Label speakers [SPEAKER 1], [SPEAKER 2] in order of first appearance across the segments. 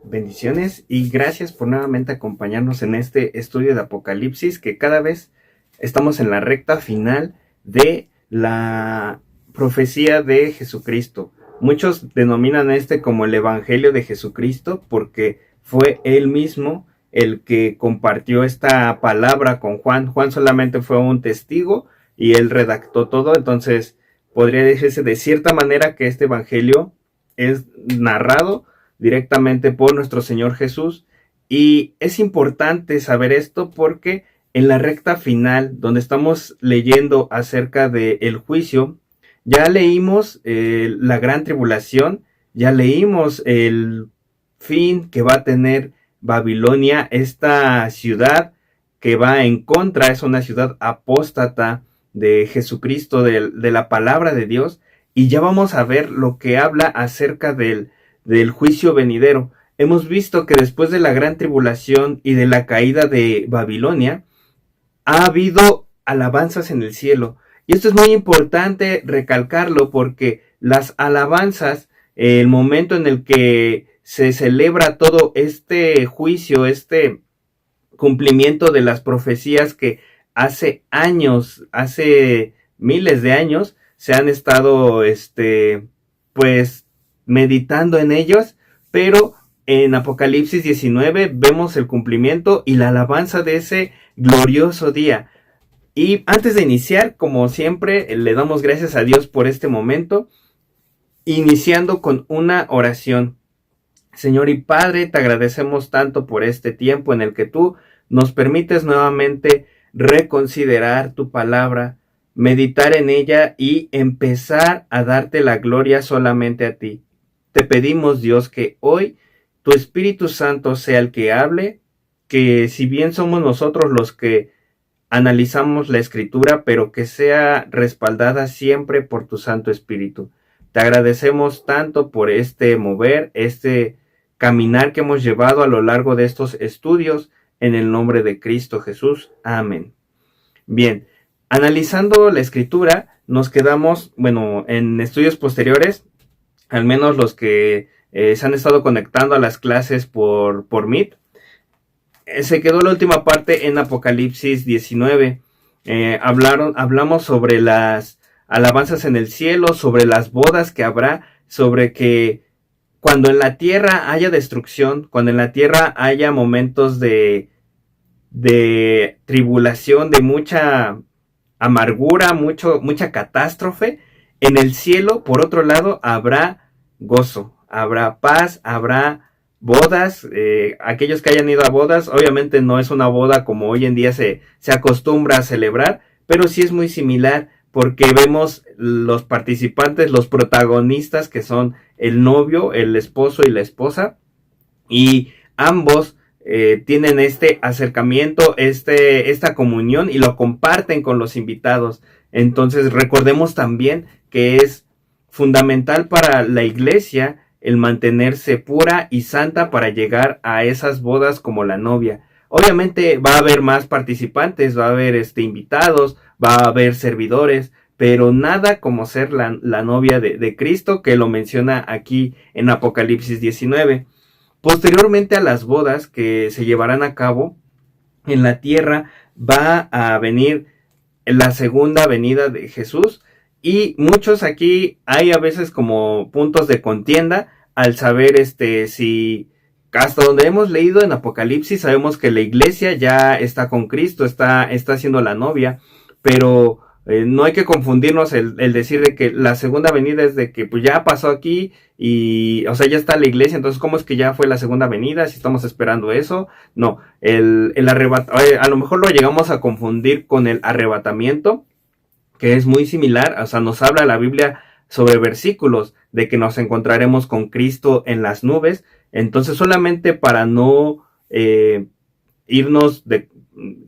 [SPEAKER 1] Bendiciones y gracias por nuevamente acompañarnos en este estudio de Apocalipsis, que cada vez estamos en la recta final de la profecía de Jesucristo. Muchos denominan este como el Evangelio de Jesucristo porque fue él mismo el que compartió esta palabra con Juan. Juan solamente fue un testigo y él redactó todo, entonces podría decirse de cierta manera que este Evangelio es narrado directamente por nuestro Señor Jesús. Y es importante saber esto porque en la recta final, donde estamos leyendo acerca del juicio, ya leímos la gran tribulación, ya leímos el fin que va a tener Babilonia, esta ciudad que va en contra, es una ciudad apóstata de Jesucristo, de la palabra de Dios, y ya vamos a ver lo que habla acerca del juicio venidero. Hemos visto que después de la gran tribulación y de la caída de Babilonia, ha habido alabanzas en el cielo. Y esto es muy importante recalcarlo porque las alabanzas, el momento en el que se celebra todo este juicio, este cumplimiento de las profecías que hace años, hace miles de años, se han estado, pues, meditando en ellos, pero en Apocalipsis 19 vemos el cumplimiento y la alabanza de ese glorioso día. Y antes de iniciar, como siempre, le damos gracias a Dios por este momento, iniciando con una oración. Señor y Padre, te agradecemos tanto por este tiempo en el que tú nos permites nuevamente reconsiderar tu palabra, meditar en ella y empezar a darte la gloria solamente a ti. Te pedimos, Dios, que hoy tu Espíritu Santo sea el que hable, que si bien somos nosotros los que analizamos la Escritura, pero que sea respaldada siempre por tu Santo Espíritu. Te agradecemos tanto por este mover, este caminar que hemos llevado a lo largo de estos estudios, en el nombre de Cristo Jesús. Amén. Bien, analizando la Escritura, nos quedamos, en estudios posteriores, al menos los que se han estado conectando a las clases por Meet, se quedó la última parte en Apocalipsis 19. Hablamos sobre las alabanzas en el cielo, sobre las bodas que habrá, sobre que cuando en la tierra haya destrucción, cuando en la tierra haya momentos de tribulación, de mucha amargura, mucha catástrofe, en el cielo, por otro lado, habrá gozo, habrá paz, habrá bodas. Aquellos que hayan ido a bodas, obviamente no es una boda como hoy en día se acostumbra a celebrar, pero sí es muy similar porque vemos los participantes, los protagonistas que son el novio, el esposo y la esposa, y ambos tienen este acercamiento, esta comunión y lo comparten con los invitados. Entonces recordemos también que es fundamental para la iglesia el mantenerse pura y santa para llegar a esas bodas como la novia. Obviamente va a haber más participantes, va a haber invitados, va a haber servidores, pero nada como ser la novia de Cristo, que lo menciona aquí en Apocalipsis 19. Posteriormente a las bodas que se llevarán a cabo en la tierra, va a venir la segunda venida de Jesús, y muchos aquí hay a veces como puntos de contienda al saber si hasta donde hemos leído en Apocalipsis sabemos que la iglesia ya está con Cristo, está siendo la novia, pero no hay que confundirnos el decir de que la segunda venida es de que pues ya pasó aquí y, o sea, ya está la iglesia, entonces ¿cómo es que ya fue la segunda venida? Si estamos esperando eso, no, el arrebatamiento, a lo mejor lo llegamos a confundir con el arrebatamiento, que es muy similar, o sea, nos habla la Biblia sobre versículos de que nos encontraremos con Cristo en las nubes. Entonces solamente para no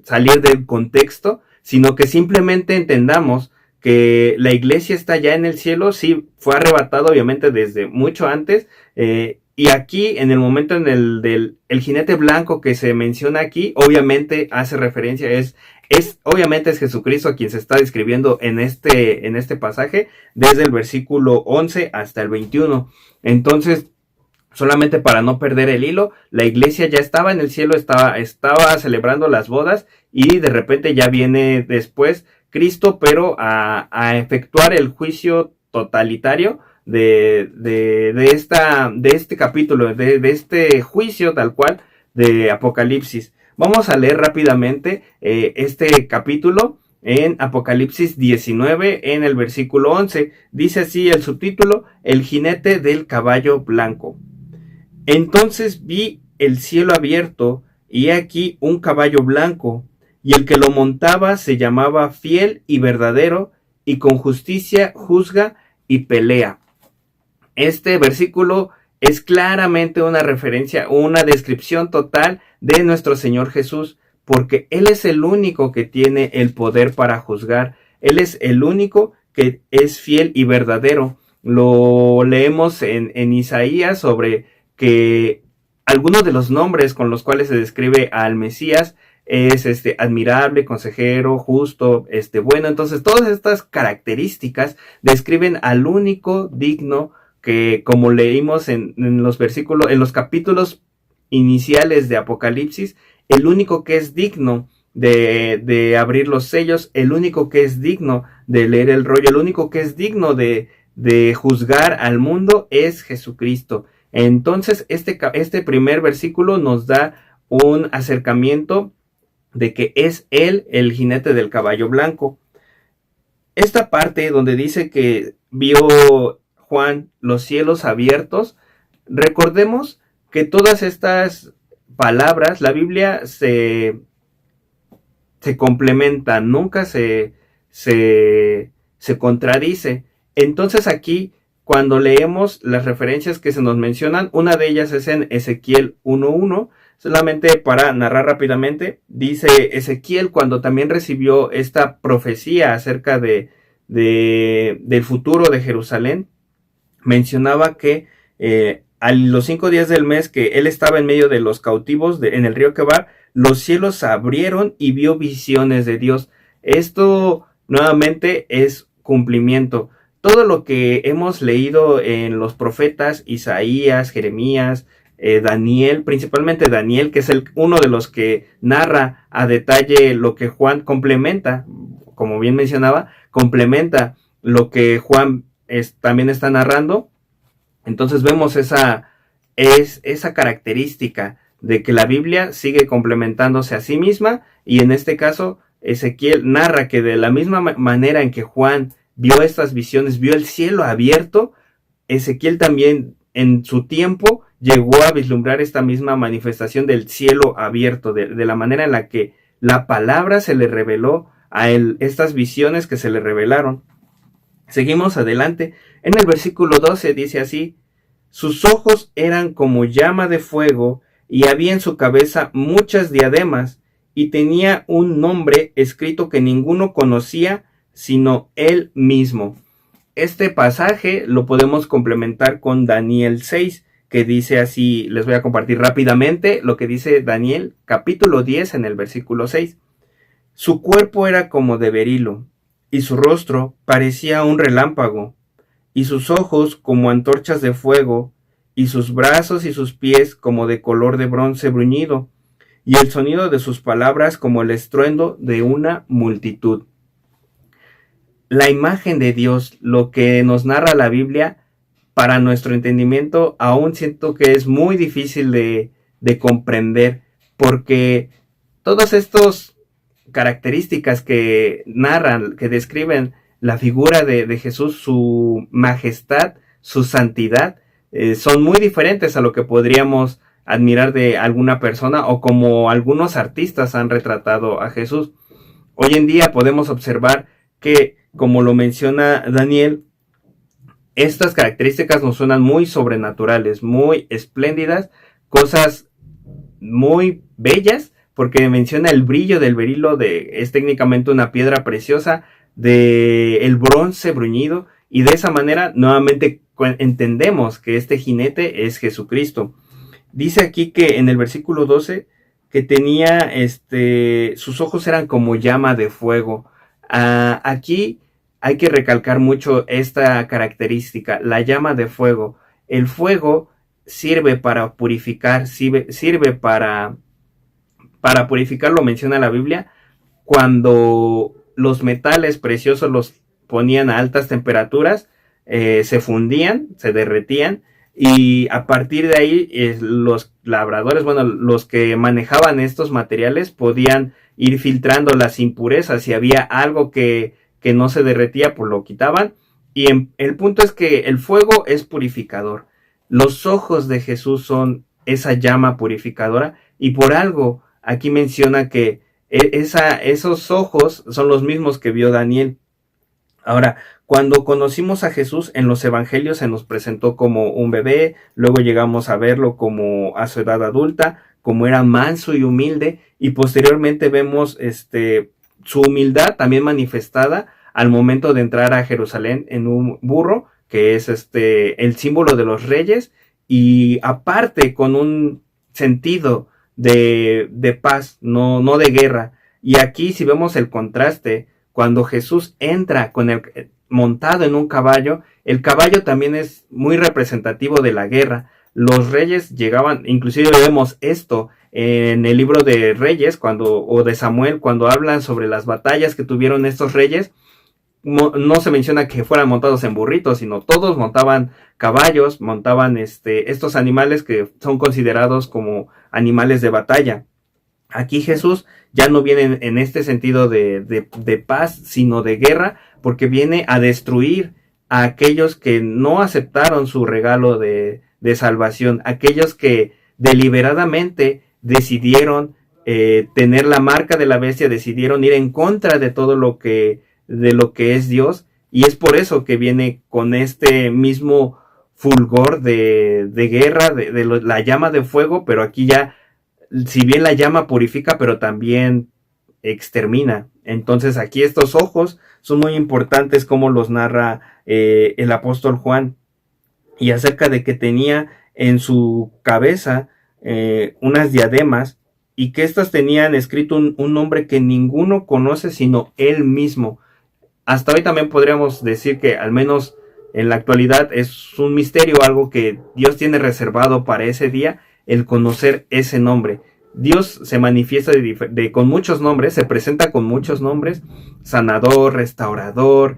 [SPEAKER 1] salir del contexto, sino que simplemente entendamos que la iglesia está ya en el cielo. Sí, fue arrebatado obviamente desde mucho antes, y aquí en el momento en el jinete blanco que se menciona aquí, obviamente hace referencia, obviamente es Jesucristo a quien se está describiendo en este pasaje, desde el versículo 11 hasta el 21. Entonces, Solamente para no perder el hilo, la iglesia ya estaba en el cielo, estaba celebrando las bodas, y de repente ya viene después Cristo, pero a efectuar el juicio totalitario de este capítulo, de este juicio tal cual de Apocalipsis. Vamos a leer rápidamente este capítulo en Apocalipsis 19, en el versículo 11. Dice así el subtítulo: El jinete del caballo blanco. Entonces vi el cielo abierto, y he aquí un caballo blanco, y el que lo montaba se llamaba Fiel y Verdadero, y con justicia juzga y pelea. Este versículo es claramente una referencia, una descripción total de nuestro Señor Jesús, porque Él es el único que tiene el poder para juzgar. Él es el único que es fiel y verdadero. Lo leemos en Isaías sobre que algunos de los nombres con los cuales se describe al Mesías es admirable, consejero, justo, bueno. Entonces todas estas características describen al único digno, que, como leímos en los versículos, en los capítulos iniciales de Apocalipsis, el único que es digno de abrir los sellos, el único que es digno de leer el rollo, el único que es digno de juzgar al mundo es Jesucristo. Entonces este primer versículo nos da un acercamiento de que es Él el jinete del caballo blanco. Esta parte donde dice que vio Juan los cielos abiertos, recordemos que todas estas palabras, la Biblia se complementa, nunca se contradice. Entonces aquí, cuando leemos las referencias que se nos mencionan, una de ellas es en Ezequiel 1:1. Solamente para narrar rápidamente, dice Ezequiel, cuando también recibió esta profecía acerca del futuro de Jerusalén, mencionaba que a los 5 días del mes que él estaba en medio de los cautivos en el río Quebar, los cielos se abrieron y vio visiones de Dios. Esto nuevamente es cumplimiento. Todo lo que hemos leído en los profetas, Isaías, Jeremías, Daniel, principalmente Daniel, que es uno de los que narra a detalle lo que Juan complementa, como bien mencionaba, complementa lo que Juan también está narrando. Entonces vemos esa característica de que la Biblia sigue complementándose a sí misma, y en este caso Ezequiel narra que de la misma manera en que Juan vio estas visiones, vio el cielo abierto, Ezequiel también en su tiempo llegó a vislumbrar esta misma manifestación del cielo abierto, de la manera en la que la palabra se le reveló a él, estas visiones que se le revelaron. Seguimos adelante. En el versículo 12 dice así: sus ojos eran como llama de fuego, y había en su cabeza muchas diademas, y tenía un nombre escrito que ninguno conocía sino él mismo. Este pasaje lo podemos complementar con Daniel 6, que dice así. Les voy a compartir rápidamente lo que dice Daniel, capítulo 10, en el versículo 6. Su cuerpo era como de berilo, y su rostro parecía un relámpago, y sus ojos como antorchas de fuego, y sus brazos y sus pies como de color de bronce bruñido, y el sonido de sus palabras como el estruendo de una multitud. La imagen de Dios, lo que nos narra la Biblia, para nuestro entendimiento, aún siento que es muy difícil de comprender, porque todas estas características que narran, que describen la figura de Jesús, su majestad, su santidad, son muy diferentes a lo que podríamos admirar de alguna persona, o como algunos artistas han retratado a Jesús. Hoy en día podemos observar que, como lo menciona Daniel, estas características nos suenan muy sobrenaturales, muy espléndidas, cosas muy bellas, porque menciona el brillo del berilo, es técnicamente una piedra preciosa, el bronce bruñido, y de esa manera nuevamente entendemos que este jinete es Jesucristo. Dice aquí que en el versículo 12 que tenía sus ojos eran como llama de fuego. Aquí hay que recalcar mucho esta característica, la llama de fuego. El fuego sirve para purificar, sirve para purificar, lo menciona la Biblia, cuando los metales preciosos los ponían a altas temperaturas, se fundían, se derretían, y a partir de ahí los labradores, bueno, los que manejaban estos materiales podían ir filtrando las impurezas. Si había algo que no se derretía, pues lo quitaban. Y el punto es que el fuego es purificador. Los ojos de Jesús son esa llama purificadora, y por algo aquí menciona que esos ojos son los mismos que vio Daniel. Ahora, cuando conocimos a Jesús en los evangelios se nos presentó como un bebé, luego llegamos a verlo como a su edad adulta, como era manso y humilde, y posteriormente vemos su humildad también manifestada al momento de entrar a Jerusalén en un burro, que es el símbolo de los reyes, y aparte con un sentido de paz, no de guerra. Y aquí, si vemos el contraste, cuando Jesús entra montado en un caballo, el caballo también es muy representativo de la guerra. Los reyes llegaban, inclusive vemos esto en el libro de Reyes o de Samuel, cuando hablan sobre las batallas que tuvieron estos reyes. No se menciona que fueran montados en burritos, sino todos montaban caballos, montaban estos animales que son considerados como animales de batalla. Aquí Jesús ya no viene en este sentido de paz, sino de guerra, porque viene a destruir a aquellos que no aceptaron su regalo de salvación, aquellos que deliberadamente decidieron tener la marca de la bestia, decidieron ir en contra de todo de lo que es Dios, y es por eso que viene con este mismo fulgor de guerra, la llama de fuego, pero aquí ya, si bien la llama purifica, pero también extermina. Entonces aquí estos ojos son muy importantes, como los narra el apóstol Juan, y acerca de que tenía en su cabeza unas diademas, y que éstas tenían escrito un nombre que ninguno conoce sino él mismo. Hasta hoy también podríamos decir que, al menos en la actualidad, es un misterio, algo que Dios tiene reservado para ese día, el conocer ese nombre. Dios se manifiesta con muchos nombres, se presenta con muchos nombres: sanador, restaurador,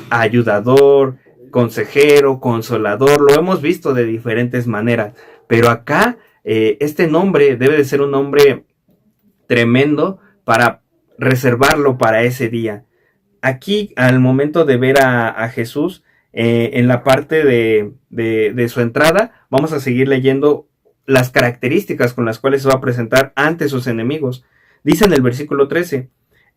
[SPEAKER 1] ayudador, consejero, consolador. Lo hemos visto de diferentes maneras, pero acá este nombre debe de ser un nombre tremendo para reservarlo para ese día. Aquí, al momento de ver a Jesús, en la parte de su entrada, vamos a seguir leyendo las características con las cuales se va a presentar ante sus enemigos. Dice en el versículo 13: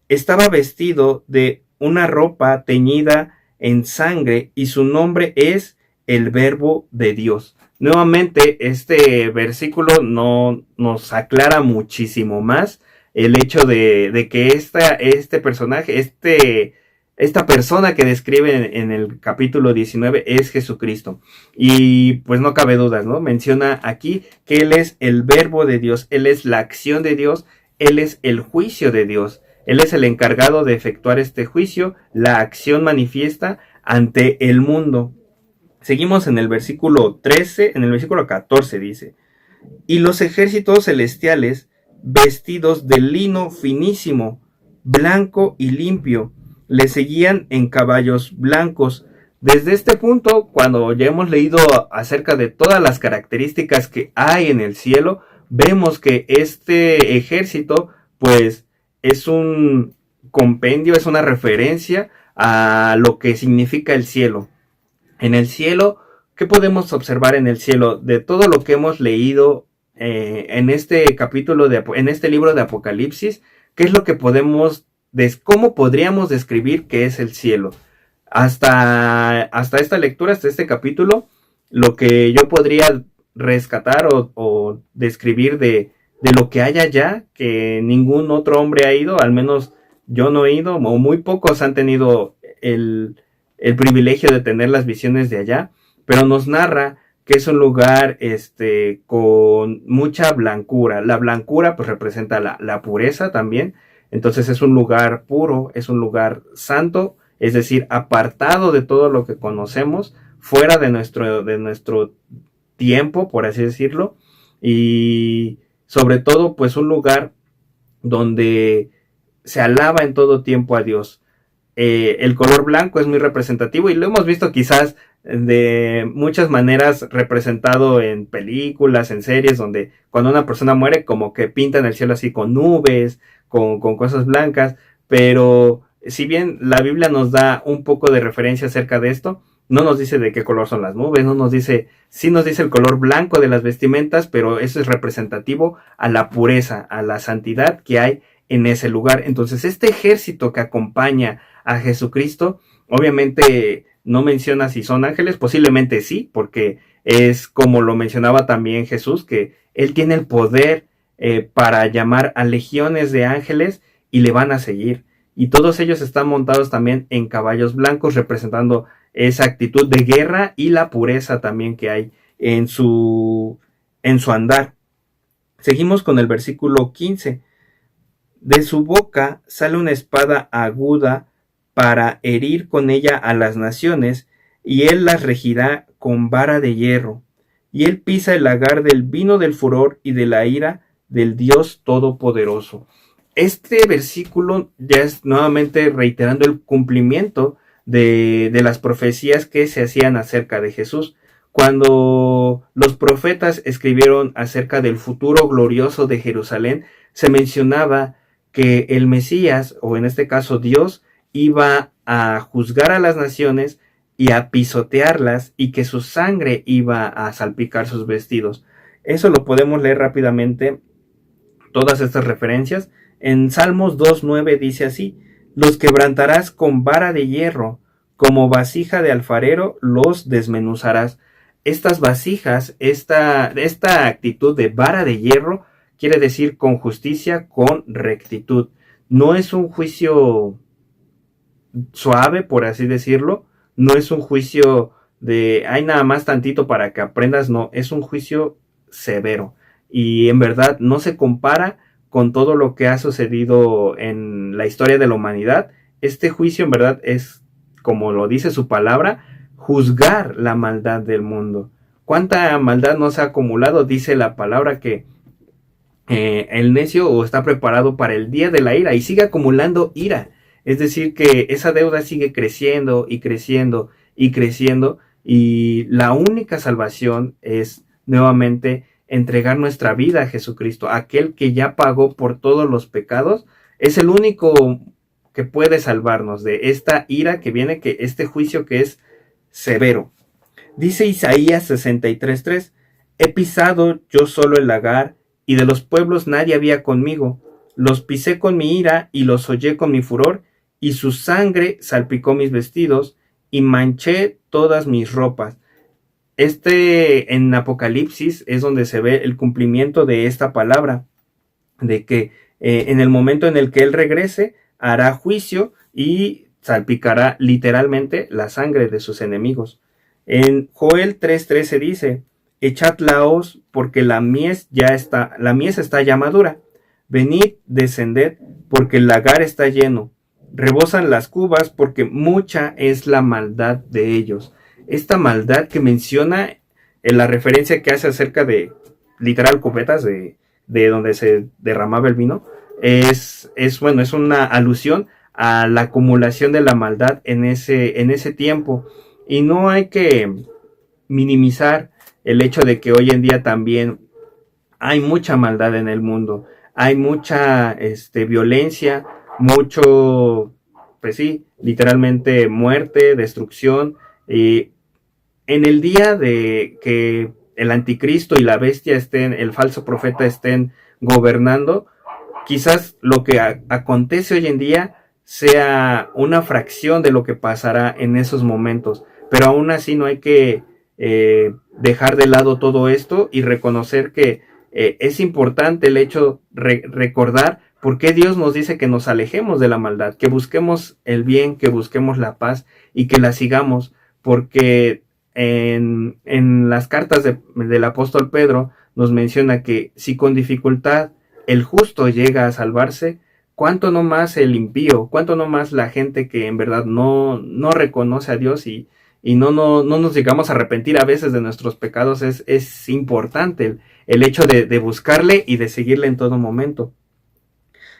[SPEAKER 1] estaba vestido de una ropa teñida en sangre, y su nombre es el Verbo de Dios. Nuevamente, este versículo no nos aclara muchísimo más el hecho de que este personaje, esta persona que describe en el capítulo 19 es Jesucristo. Y pues no cabe dudas, ¿no? Menciona aquí que Él es el Verbo de Dios, Él es la acción de Dios, Él es el juicio de Dios. Él es el encargado de efectuar este juicio, la acción manifiesta ante el mundo. Seguimos en el versículo 13, en el versículo 14 dice: y los ejércitos celestiales, vestidos de lino finísimo, blanco y limpio, le seguían en caballos blancos. Desde este punto, cuando ya hemos leído acerca de todas las características que hay en el cielo, vemos que este ejército, pues, es un compendio, es una referencia a lo que significa el cielo. En el cielo, ¿qué podemos observar en el cielo? De todo lo que hemos leído en este capítulo, en este libro de Apocalipsis, ¿qué es lo que cómo podríamos describir qué es el cielo? Hasta esta lectura, hasta este capítulo, lo que yo podría rescatar o describir de lo que hay allá, que ningún otro hombre ha ido, al menos yo no he ido, o muy pocos han tenido el privilegio de tener las visiones de allá, pero nos narra que es un lugar con mucha blancura. La blancura pues representa la pureza también. Entonces es un lugar puro, es un lugar santo, es decir, apartado de todo lo que conocemos, fuera de nuestro tiempo, por así decirlo, y sobre todo pues un lugar donde se alaba en todo tiempo a Dios. El color blanco es muy representativo y lo hemos visto quizás de muchas maneras representado en películas, en series, donde cuando una persona muere como que pintan el cielo así con nubes, con cosas blancas, pero si bien la Biblia nos da un poco de referencia acerca de esto, no nos dice de qué color son las nubes, no nos dice, sí nos dice el color blanco de las vestimentas, pero eso es representativo a la pureza, a la santidad que hay en ese lugar. Entonces este ejército que acompaña a Jesucristo, obviamente no menciona si son ángeles, posiblemente sí, porque es como lo mencionaba también Jesús, que Él tiene el poder para llamar a legiones de ángeles y le van a seguir. Y todos ellos están montados también en caballos blancos, representando esa actitud de guerra y la pureza también que hay en su andar. Seguimos con el versículo 15. De su boca sale una espada aguda para herir con ella a las naciones, y él las regirá con vara de hierro. Y él pisa el lagar del vino del furor y de la ira del Dios Todopoderoso. Este versículo ya es nuevamente reiterando el cumplimiento de las profecías que se hacían acerca de Jesús. Cuando los profetas escribieron acerca del futuro glorioso de Jerusalén, se mencionaba que el Mesías, o en este caso Dios, iba a juzgar a las naciones y a pisotearlas, y que su sangre iba a salpicar sus vestidos. Eso lo podemos leer rápidamente, todas estas referencias. En Salmos 2:9 dice así: los quebrantarás con vara de hierro, como vasija de alfarero los desmenuzarás. Estas vasijas, esta actitud de vara de hierro, quiere decir con justicia, con rectitud. No es un juicio suave, por así decirlo. No es un juicio de, hay nada más tantito para que aprendas. No, es un juicio severo. Y en verdad no se compara con todo lo que ha sucedido en la historia de la humanidad. Este juicio en verdad es, como lo dice su palabra, juzgar la maldad del mundo. ¿Cuánta maldad nos ha acumulado? Dice la palabra que el necio o está preparado para el día de la ira y sigue acumulando ira. Es decir, que esa deuda sigue creciendo y creciendo y creciendo, y la única salvación es nuevamente entregar nuestra vida a Jesucristo, aquel que ya pagó por todos los pecados. Es el único que puede salvarnos de esta ira que viene, que este juicio que es severo. Dice Isaías 63:3: he pisado yo solo el lagar, y de los pueblos nadie había conmigo. Los pisé con mi ira y los hollé con mi furor, y su sangre salpicó mis vestidos y manché todas mis ropas. En Apocalipsis es donde se ve el cumplimiento de esta palabra, de que en el momento en el que Él regrese, hará juicio y salpicará literalmente la sangre de sus enemigos. En Joel 3:13 dice: echad la hoz, porque la mies está ya madura. Venid, descended, porque el lagar está lleno. Rebosan las cubas, porque mucha es la maldad de ellos. Esta maldad que menciona en la referencia que hace acerca de, literal, cubetas de donde se derramaba el vino, es una alusión a la acumulación de la maldad en ese tiempo. Y no hay que minimizar el hecho de que hoy en día también hay mucha maldad en el mundo, hay mucha violencia, mucho, pues sí, literalmente muerte, destrucción. En el día de que el anticristo y la bestia el falso profeta estén gobernando, quizás lo que acontece hoy en día sea una fracción de lo que pasará en esos momentos, pero aún así no hay que dejar de lado todo esto y reconocer que es importante el hecho recordar por qué Dios nos dice que nos alejemos de la maldad, que busquemos el bien, que busquemos la paz y que la sigamos, porque en las cartas del apóstol Pedro nos menciona que si con dificultad el justo llega a salvarse, cuánto no más el impío, cuánto no más la gente que en verdad no reconoce a Dios y y no nos llegamos a arrepentir a veces de nuestros pecados, es importante el hecho de buscarle y de seguirle en todo momento.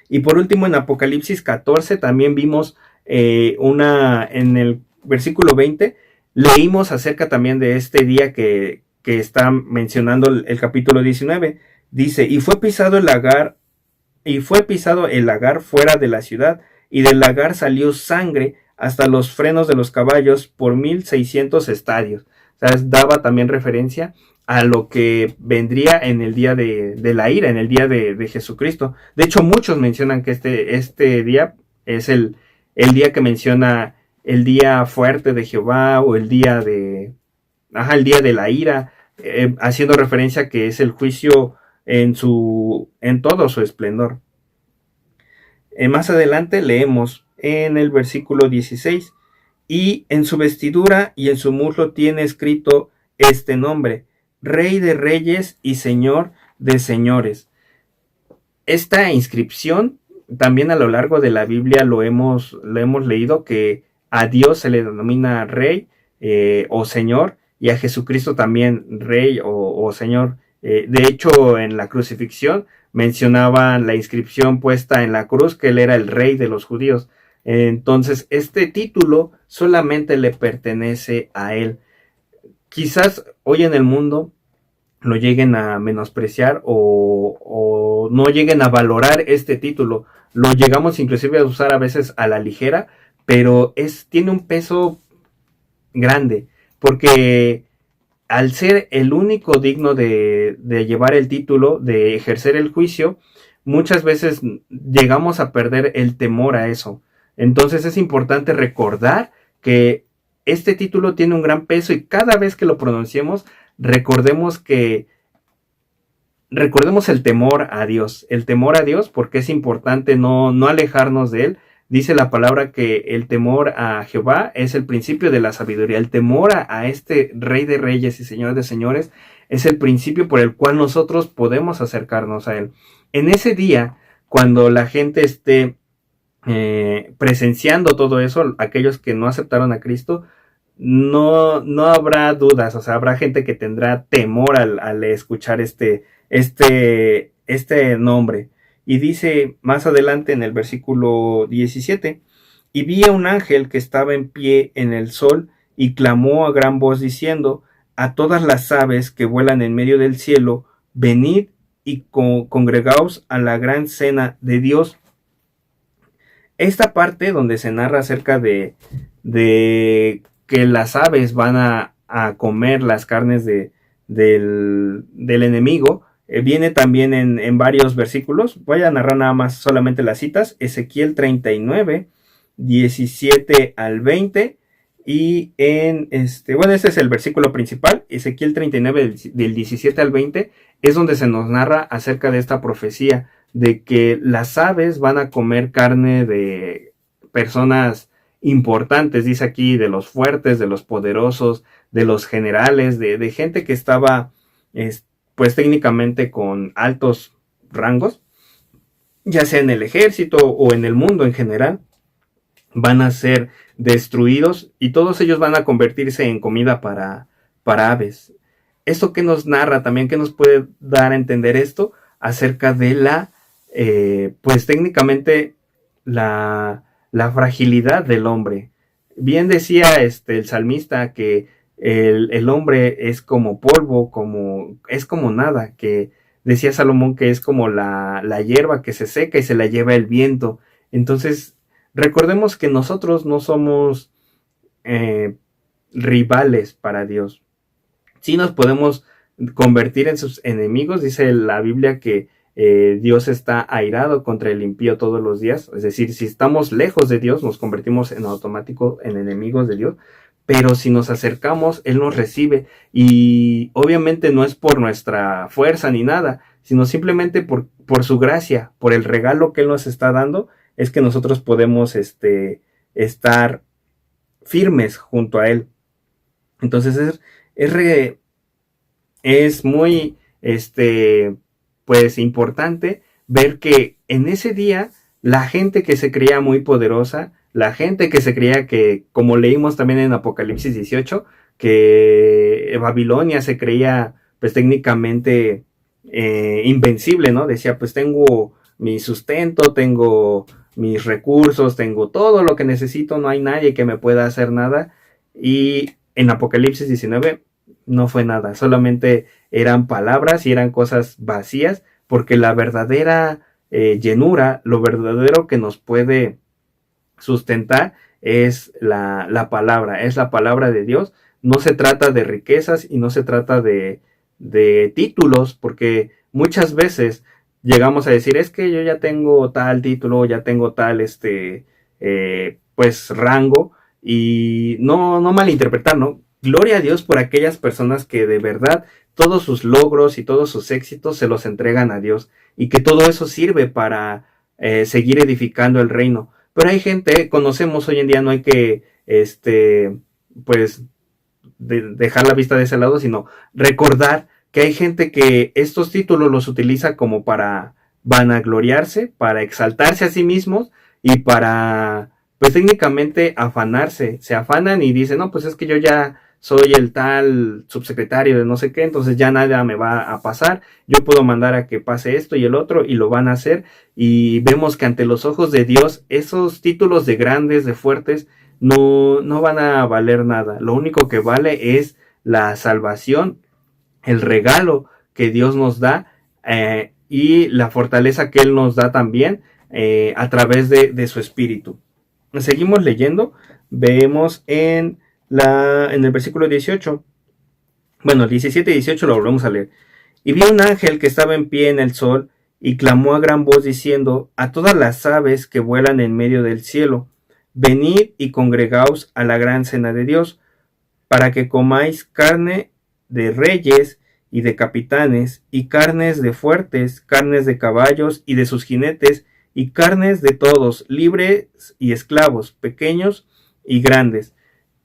[SPEAKER 1] Y por último, en Apocalipsis 14 también vimos en el versículo 20, leímos acerca también de este día que está mencionando el capítulo 19. Dice, y fue pisado el lagar fuera de la ciudad, y del lagar salió sangre hasta los frenos de los caballos por 1600 estadios. O sea, daba también referencia a lo que vendría en el día de la ira, en el día de Jesucristo. De hecho, muchos mencionan que este día es el día que menciona el día fuerte de Jehová, o el día el día de la ira, haciendo referencia a que es el juicio en todo su esplendor. Más adelante leemos en el versículo 16, y en su vestidura y en su muslo tiene escrito este nombre: Rey de Reyes y Señor de Señores. Esta inscripción también a lo largo de la Biblia lo hemos leído, que a Dios se le denomina Rey o Señor, y a Jesucristo también Rey o Señor. De hecho, en la crucifixión mencionaban la inscripción puesta en la cruz que él era el Rey de los judíos. Entonces, este título solamente le pertenece a él. Quizás hoy en el mundo lo lleguen a menospreciar o no lleguen a valorar este título. Lo llegamos inclusive a usar a veces a la ligera, pero tiene un peso grande, porque al ser el único digno de llevar el título, de ejercer el juicio, muchas veces llegamos a perder el temor a eso. Entonces es importante recordar que este título tiene un gran peso, y cada vez que lo pronunciemos, recordemos el temor a Dios, porque es importante no alejarnos de él. Dice la palabra que el temor a Jehová es el principio de la sabiduría. El temor a este Rey de Reyes y Señor de Señores es el principio por el cual nosotros podemos acercarnos a él. En ese día, cuando la gente esté presenciando todo eso, aquellos que no aceptaron a Cristo, no habrá dudas. O sea, habrá gente que tendrá temor al escuchar este nombre. Y dice más adelante en el versículo 17, y vi a un ángel que estaba en pie en el sol, y clamó a gran voz diciendo a todas las aves que vuelan en medio del cielo: venid y congregaos a la gran cena de Dios. Esta parte donde se narra acerca de que las aves van a comer las carnes del enemigo, viene también en varios versículos. Voy a narrar nada más solamente las citas: Ezequiel 39, 17 al 20, y este es el versículo principal. Ezequiel 39 del 17 al 20 es donde se nos narra acerca de esta profecía de que las aves van a comer carne de personas importantes. Dice aquí de los fuertes, de los poderosos, de los generales, de gente que estaba pues técnicamente con altos rangos, ya sea en el ejército o en el mundo en general. Van a ser destruidos, y todos ellos van a convertirse en comida para aves. ¿Esto qué nos narra también? ¿Qué nos puede dar a entender esto? Acerca de pues técnicamente la fragilidad del hombre. Bien decía el salmista que el hombre es como polvo, es como nada, que decía Salomón que es como la hierba que se seca y se la lleva el viento. Entonces, recordemos que nosotros no somos rivales para Dios. Sí nos podemos convertir en sus enemigos. Dice la Biblia que Dios está airado contra el impío todos los días. Es decir, si estamos lejos de Dios, nos convertimos en automático en enemigos de Dios. Pero si nos acercamos, Él nos recibe. Y obviamente no es por nuestra fuerza ni nada, sino simplemente por su gracia, por el regalo que Él nos está dando, es que nosotros podemos estar firmes junto a Él. Entonces es muy pues importante ver que en ese día la gente que se creía muy poderosa, la gente que se creía que, como leímos también en Apocalipsis 18, que Babilonia se creía pues técnicamente invencible, ¿no? Decía, pues tengo mi sustento, tengo mis recursos, tengo todo lo que necesito, no hay nadie que me pueda hacer nada. Y en Apocalipsis 19 no fue nada, solamente eran palabras y eran cosas vacías, porque la verdadera llenura, lo verdadero que nos puede sustentar es la palabra, es la palabra de Dios. No se trata de riquezas y no se trata de títulos, porque muchas veces llegamos a decir, es que yo ya tengo tal título, ya tengo tal pues rango, y no malinterpretar, ¿no? Gloria a Dios por aquellas personas que de verdad todos sus logros y todos sus éxitos se los entregan a Dios, y que todo eso sirve para seguir edificando el reino. Pero hay gente, conocemos hoy en día, no hay que pues dejar la vista de ese lado, sino recordar que hay gente que estos títulos los utiliza como para vanagloriarse, para exaltarse a sí mismos y para, pues técnicamente afanarse. Se afanan y dicen, no, pues es que yo ya soy el tal subsecretario de no sé qué, entonces ya nada me va a pasar, yo puedo mandar a que pase esto y el otro, y lo van a hacer. Y vemos que ante los ojos de Dios esos títulos de grandes, de fuertes, no van a valer nada. Lo único que vale es la salvación, el regalo que Dios nos da, y la fortaleza que Él nos da también a través de su Espíritu. Seguimos leyendo, vemos en el versículo 18, bueno, 17 y 18 lo volvemos a leer. Y vi un ángel que estaba en pie en el sol y clamó a gran voz diciendo a todas las aves que vuelan en medio del cielo, venid y congregaos a la gran cena de Dios, para que comáis carne de reyes y de capitanes, y carnes de fuertes, carnes de caballos y de sus jinetes, y carnes de todos, libres y esclavos, pequeños y grandes.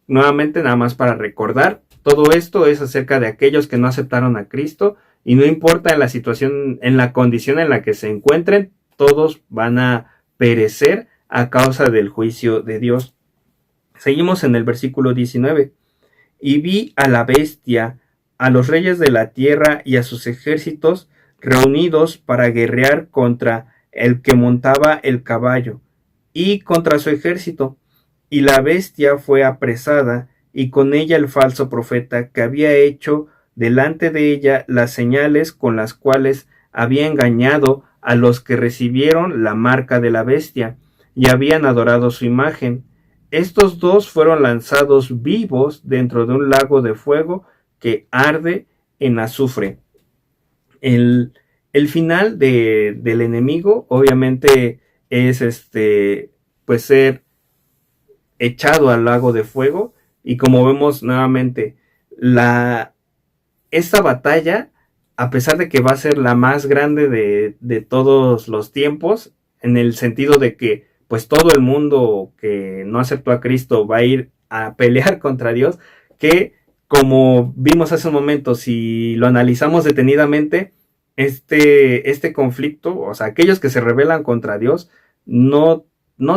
[SPEAKER 1] Nuevamente, nada más para recordar, todo esto es acerca de aquellos que no aceptaron a Cristo, y no importa en la situación, en la condición en la que se encuentren, todos van a perecer a causa del juicio de Dios. Seguimos en el versículo 19. Y vi a la bestia, a los reyes de la tierra y a sus ejércitos reunidos para guerrear contra el que montaba el caballo y contra su ejército. Y la bestia fue apresada, y con ella el falso profeta, que había hecho delante de ella las señales con las cuales había engañado a los que recibieron la marca de la bestia y habían adorado su imagen. Estos dos fueron lanzados vivos dentro de un lago de fuego que arde en azufre. El final del enemigo obviamente es pues ser echado al lago de fuego. Y como vemos nuevamente, esta batalla, a pesar de que va a ser la más grande de todos los tiempos, en el sentido de que pues todo el mundo que no aceptó a Cristo va a ir a pelear contra Dios, que como vimos hace un momento, si lo analizamos detenidamente, este conflicto, o sea, aquellos que se rebelan contra Dios, no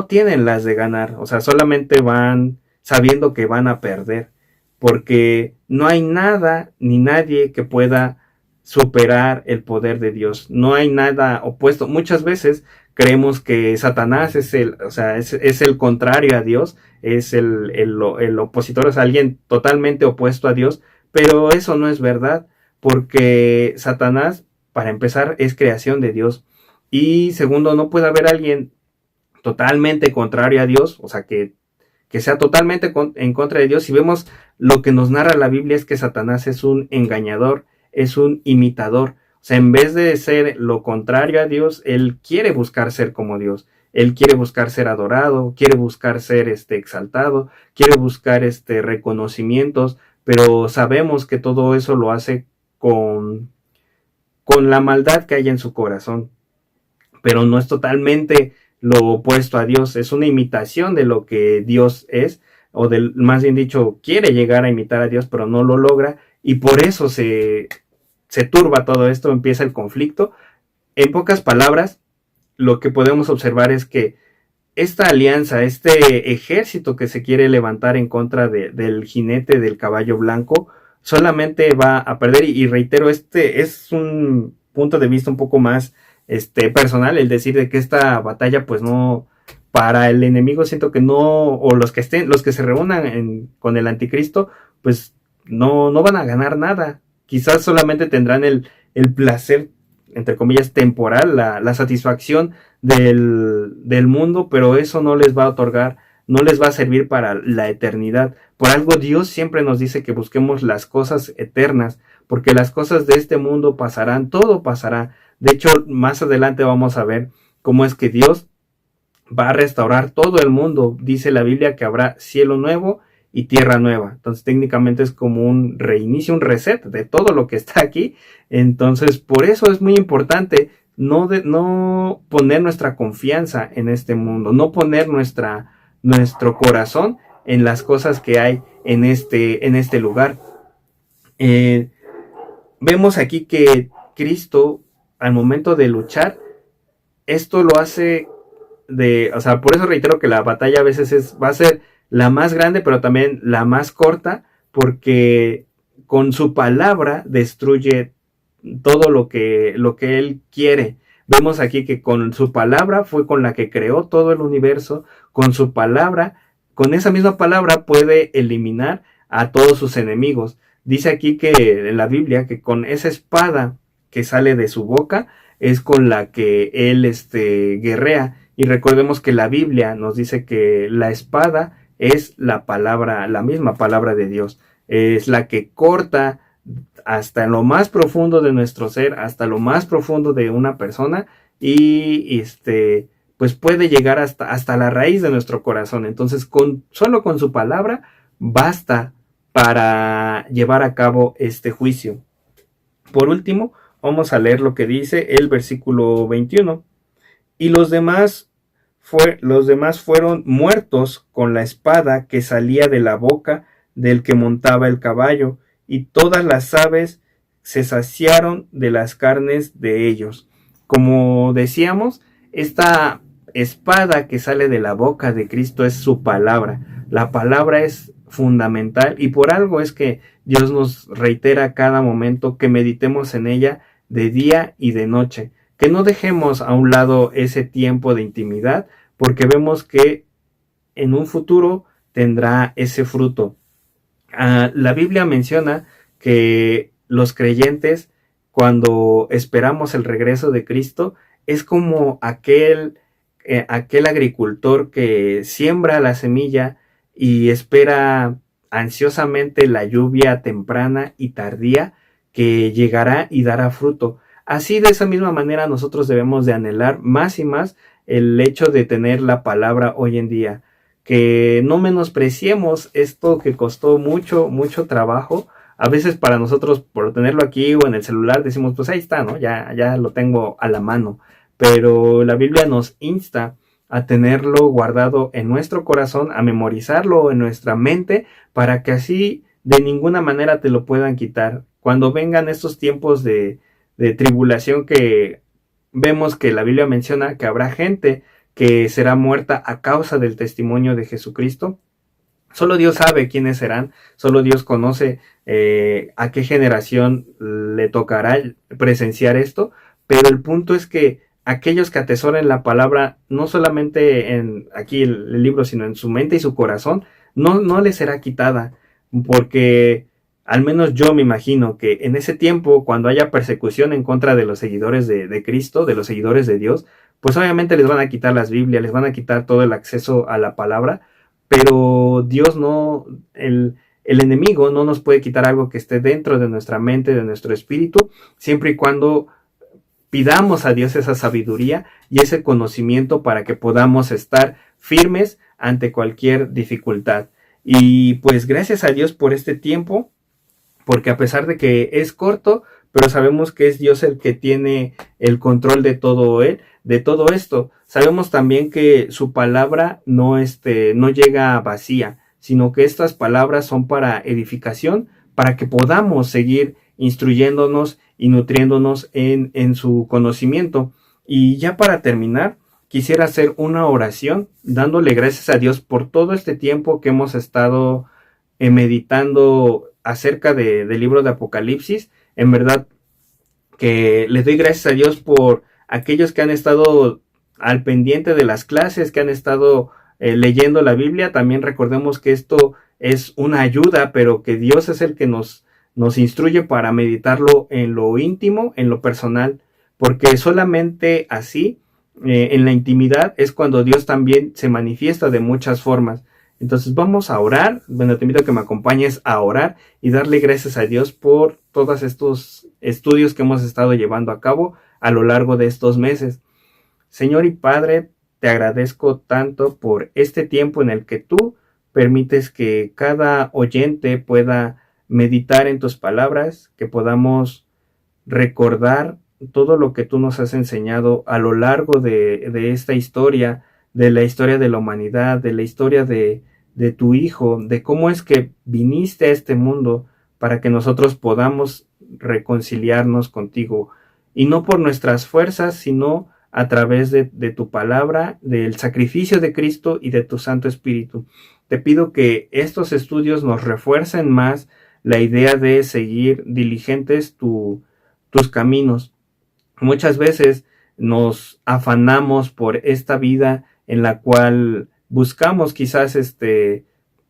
[SPEAKER 1] tienen las de ganar, o sea, solamente van sabiendo que van a perder, porque no hay nada ni nadie que pueda superar el poder de Dios, no hay nada opuesto. Muchas veces creemos que Satanás es el contrario a Dios, es el opositor, es alguien totalmente opuesto a Dios, pero eso no es verdad, porque Satanás, para empezar, es creación de Dios, y segundo, no puede haber alguien totalmente contrario a Dios, o sea, que sea totalmente en contra de Dios. Si vemos lo que nos narra la Biblia, es que Satanás es un engañador, es un imitador. O sea, en vez de ser lo contrario a Dios, él quiere buscar ser como Dios. Él quiere buscar ser adorado, quiere buscar ser exaltado, quiere buscar reconocimientos, pero sabemos que todo eso lo hace con la maldad que hay en su corazón. Pero no es totalmente lo opuesto a Dios, es una imitación de lo que Dios es, o más bien dicho, quiere llegar a imitar a Dios, pero no lo logra, y por eso se turba todo esto, empieza el conflicto. En pocas palabras, lo que podemos observar es que esta alianza, este ejército que se quiere levantar en contra del jinete del caballo blanco, solamente va a perder. Y reitero, este es un punto de vista un poco más personal, el decir de que esta batalla, pues no, para el enemigo siento que no, o los que se reúnan con el anticristo, pues no van a ganar nada. Quizás solamente tendrán el placer, entre comillas, temporal, la satisfacción del mundo, pero eso no les va a otorgar, no les va a servir para la eternidad. Por algo Dios siempre nos dice que busquemos las cosas eternas, porque las cosas de este mundo pasarán, todo pasará. De hecho, más adelante vamos a ver cómo es que Dios va a restaurar todo el mundo. Dice la Biblia que habrá cielo nuevo y tierra nueva. Entonces técnicamente es como un reinicio, un reset de todo lo que está aquí. Entonces por eso es muy importante no poner nuestra confianza en este mundo, no poner nuestro corazón en las cosas que hay en este lugar. Vemos aquí que Cristo, al momento de luchar, esto lo hace por eso reitero que la batalla a veces va a ser la más grande, pero también la más corta, porque con su palabra destruye todo lo que él quiere. Vemos aquí que con su palabra fue con la que creó todo el universo, con su palabra, con esa misma palabra puede eliminar a todos sus enemigos. Dice aquí que en la Biblia que con esa espada que sale de su boca es con la que él guerrea. Y recordemos que la Biblia nos dice que la espada es la misma palabra de Dios. Es la que corta hasta lo más profundo de nuestro ser, hasta lo más profundo de una persona y pues puede llegar hasta la raíz de nuestro corazón. Entonces solo con su palabra basta para llevar a cabo este juicio. Por último, vamos a leer lo que dice el versículo 21. Y los demás fueron muertos con la espada que salía de la boca del que montaba el caballo, y todas las aves se saciaron de las carnes de ellos. Como decíamos, esta espada que sale de la boca de Cristo es su palabra. La palabra es fundamental y por algo es que Dios nos reitera a cada momento que meditemos en ella de día y de noche. Que no dejemos a un lado ese tiempo de intimidad, porque vemos que en un futuro tendrá ese fruto. La Biblia menciona que los creyentes, cuando esperamos el regreso de Cristo, es como aquel agricultor que siembra la semilla y espera ansiosamente la lluvia temprana y tardía que llegará y dará fruto. Así, de esa misma manera, nosotros debemos de anhelar más y más el hecho de tener la palabra hoy en día. Que no menospreciemos esto que costó mucho, mucho trabajo. A veces para nosotros, por tenerlo aquí o en el celular, decimos, pues ahí está, ¿no? Ya lo tengo a la mano. Pero la Biblia nos insta a tenerlo guardado en nuestro corazón, a memorizarlo en nuestra mente, para que así de ninguna manera te lo puedan quitar. Cuando vengan estos tiempos de tribulación, que vemos que la Biblia menciona que habrá gente que será muerta a causa del testimonio de Jesucristo. Solo Dios sabe quiénes serán, solo Dios conoce a qué generación le tocará presenciar esto, pero el punto es que aquellos que atesoren la palabra, no solamente en aquí el libro, sino en su mente y su corazón, no les será quitada, porque al menos yo me imagino que en ese tiempo, cuando haya persecución en contra de los seguidores de Cristo, de los seguidores de Dios, pues obviamente les van a quitar las Biblias, les van a quitar todo el acceso a la palabra, pero Dios el enemigo no nos puede quitar algo que esté dentro de nuestra mente, de nuestro espíritu, siempre y cuando pidamos a Dios esa sabiduría y ese conocimiento para que podamos estar firmes ante cualquier dificultad. Y pues gracias a Dios por este tiempo, porque a pesar de que es corto, pero sabemos que es Dios el que tiene el control de todo esto. Sabemos también que su palabra no llega vacía, sino que estas palabras son para edificación, para que podamos seguir instruyéndonos y nutriéndonos en su conocimiento. Y ya para terminar, quisiera hacer una oración dándole gracias a Dios por todo este tiempo que hemos estado meditando acerca del libro de Apocalipsis. En verdad que les doy gracias a Dios por aquellos que han estado al pendiente de las clases, que han estado leyendo la Biblia. También recordemos que esto es una ayuda, pero que Dios es el que nos instruye para meditarlo en lo íntimo, en lo personal, porque solamente así, en la intimidad, es cuando Dios también se manifiesta de muchas formas. Entonces vamos a orar. Bueno, te invito a que me acompañes a orar y darle gracias a Dios por todos estos estudios que hemos estado llevando a cabo a lo largo de estos meses. Señor y Padre, te agradezco tanto por este tiempo en el que tú permites que cada oyente pueda meditar en tus palabras, que podamos recordar todo lo que tú nos has enseñado a lo largo de esta historia, de la historia de la humanidad, de la historia de tu Hijo, de cómo es que viniste a este mundo para que nosotros podamos reconciliarnos contigo, y no por nuestras fuerzas, sino a través de tu palabra, del sacrificio de Cristo y de tu Santo Espíritu. Te pido que estos estudios nos refuercen más la idea de seguir diligentes tus caminos. Muchas veces nos afanamos por esta vida en la cual buscamos quizás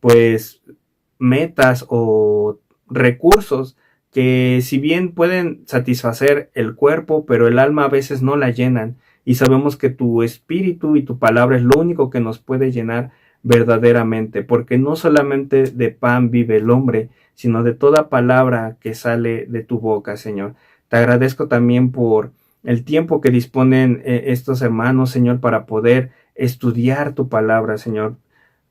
[SPEAKER 1] pues metas o recursos que, si bien pueden satisfacer el cuerpo, pero el alma a veces no la llenan, y sabemos que tu espíritu y tu palabra es lo único que nos puede llenar verdaderamente, porque no solamente de pan vive el hombre, sino de toda palabra que sale de tu boca, Señor. Te agradezco también por el tiempo que disponen estos hermanos, Señor, para poder estudiar tu palabra, Señor.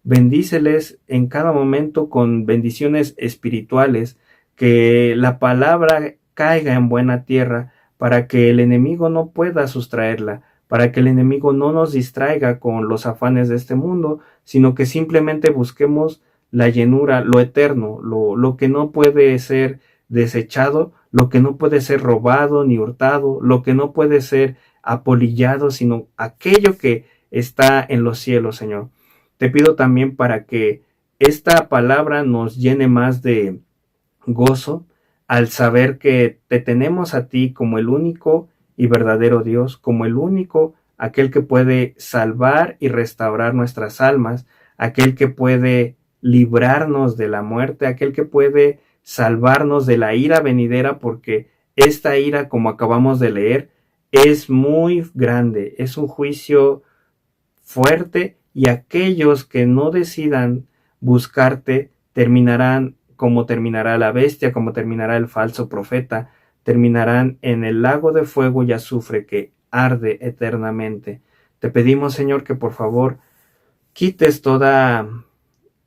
[SPEAKER 1] Bendíceles en cada momento con bendiciones espirituales, que la palabra caiga en buena tierra para que el enemigo no pueda sustraerla, para que el enemigo no nos distraiga con los afanes de este mundo, sino que simplemente busquemos la llenura, lo eterno, lo que no puede ser desechado, lo que no puede ser robado ni hurtado, lo que no puede ser apolillado, sino aquello que está en los cielos, Señor. Te pido también para que esta palabra nos llene más de gozo al saber que te tenemos a ti como el único y verdadero Dios, como el único, aquel que puede salvar y restaurar nuestras almas, aquel que puede librarnos de la muerte, aquel que puede salvarnos de la ira venidera, porque esta ira, como acabamos de leer, es muy grande, es un juicio fuerte, y aquellos que no decidan buscarte terminarán como terminará la bestia, como terminará el falso profeta, terminarán en el lago de fuego y azufre que arde eternamente. Te pedimos, Señor, que por favor quites toda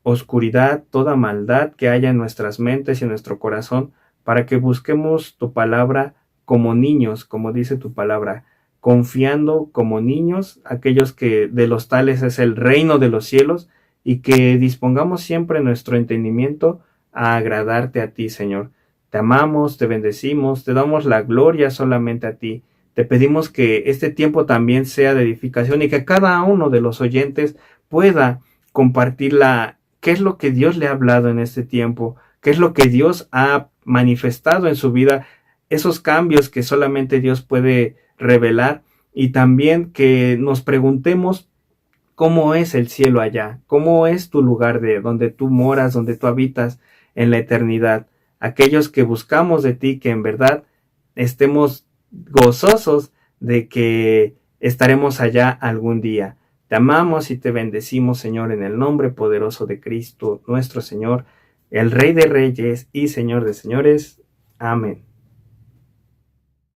[SPEAKER 1] oscuridad, toda maldad que haya en nuestras mentes y en nuestro corazón, para que busquemos tu palabra como niños, como dice tu palabra, confiando como niños, aquellos que de los tales es el reino de los cielos, y que dispongamos siempre nuestro entendimiento a agradarte a ti, Señor. Te amamos, te bendecimos, te damos la gloria solamente a ti. Te pedimos que este tiempo también sea de edificación, y que cada uno de los oyentes pueda compartir qué es lo que Dios le ha hablado en este tiempo, qué es lo que Dios ha manifestado en su vida, esos cambios que solamente Dios puede revelar, y también que nos preguntemos cómo es el cielo allá, cómo es tu lugar de donde tú moras, donde tú habitas en la eternidad. Aquellos que buscamos de ti, que en verdad estemos gozosos de que estaremos allá algún día. Te amamos y te bendecimos, Señor, en el nombre poderoso de Cristo, nuestro Señor, el Rey de Reyes y Señor de Señores. Amén.